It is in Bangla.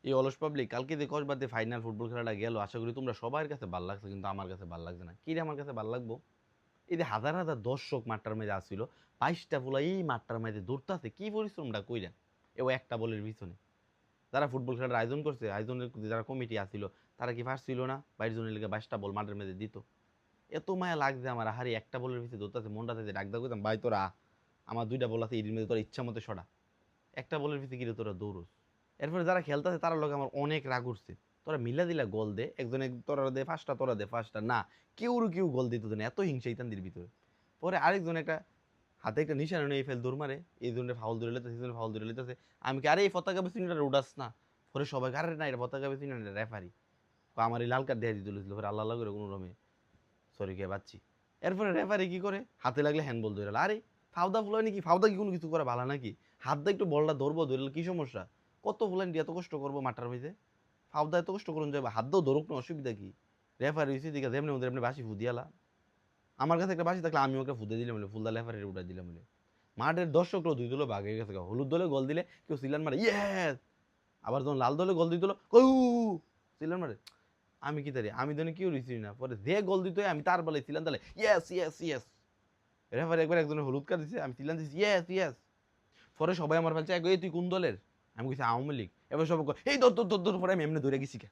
এই অলস পাবলিক কালকে যে কসবাতে ফাইনাল ফুটবল খেলাটা গেল, আশা করি তোমরা সবার কাছে ভাল লাগছে, কিন্তু আমার কাছে ভাল লাগছে না। কি রে আমার কাছে ভাল লাগবো? এই যে হাজার হাজার দর্শক মাঠটার মধ্যে আসছিল, ২২টা পোলা এই মাঠটার মধ্যে দৌড়তাছে, কি পরিশ্রমটা কইরা এও একটা বলের পিছনে। যারা ফুটবল খেলার আয়োজন করছে, আয়োজনের যারা কমিটি আসছিল, তারা কি পারছিল না ২২ জনের লিগে ২২টা বল মাঠের মধ্যে দিত? এত মায়া লাগছে আমার, হারি একটা বলের পিছনে দৌড়তাছে, মনটা থেকে ডাক দাও কইতাম, ভাই তোরা আমার ২টা বল আছে, এর মধ্যে তোরা ইচ্ছা মতো সরা, একটা বলের পিছনে গিয়ে তোরা দৌড়স। এরপরে যারা খেলতেছে তার লগে আমার অনেক রাগ উঠছে, তোরা মিলা দিলা গোল দে, একজনে তোরা দে ৫টা, তোরা দে ৫টা, না কেউ গোল দিত না, এত হিংসা ইতানদের ভিতরে। পরে আরেকজন একটা হাতে একটা নিশানা নিয়ে ফেল দৌড় মারে, এই জন্য ফাউল ধরে লেতেছে, এই জন্য ফাউল ধরে লেতেছে। আমি কি আরে এই পতাকা বেসিনটা উড়াস না? পরে সবাই আরে না এটা পতাকা বেসিন রেফারি, আমার এই লাল কার্ড দিয়ে দিতে হয়েছিল, পরে আল্লাহ করে কোনো রমে সরি কে বাচ্চি। এরপরে রেফারি কি করে, হাতে লাগলে হ্যান্ডবল ধরে, আরে ফাউদা ফুলাই নাকি, ফাউদা কি কোনো কিছু করে ভালো নাকি? হাত দিয়ে একটু বলটা ধরবো, ধরলে কি সমস্যা? কত ফুলাইন দিয়ে এত কষ্ট করবো মাঠটার মধ্যে, ফাউদা এত কষ্ট করুন যাবে, হাত দিয়েও ধরুক না, অসুবিধা কি? রেফারি হয়েছে দিকে যেমনি ওদের এমনি বাসি ফুদিয়ালা, আমার কাছে একটা বাসি থাকলে আমি ওকে ফুদে দিলাম বলে, ফুলদা রেফারির উঠা দিলাম বলে। মাঠের দর্শকরাও দুই দলে ভাগ হয়ে গেছে, হলুদ দলে গোল দিলে কেউ সিলান মারে ইয়েস, আবার যখন লাল দলে গোল দিত কউ সিলান মারে। আমি কি তারি, আমি জানি কেউ রিসিভ না, পরে যে গোল দিত আমি তার বলে ছিলাম, তাহলে ইয়েস ইয়েস ইয়েস। রেফারি একবার একজনের হলুদ কার্ড দিছে, আমি ছিলাম দিছি ইয়েস ইয়েস। পরে সবাই আমার ফেলছে, এই তুই কোন দলের? আমি কইছি আওয়ামী লীগ। এবার সবাই কয়, এই দর দর দর দর, পরে আমি এমনি ধরে গেছি কে।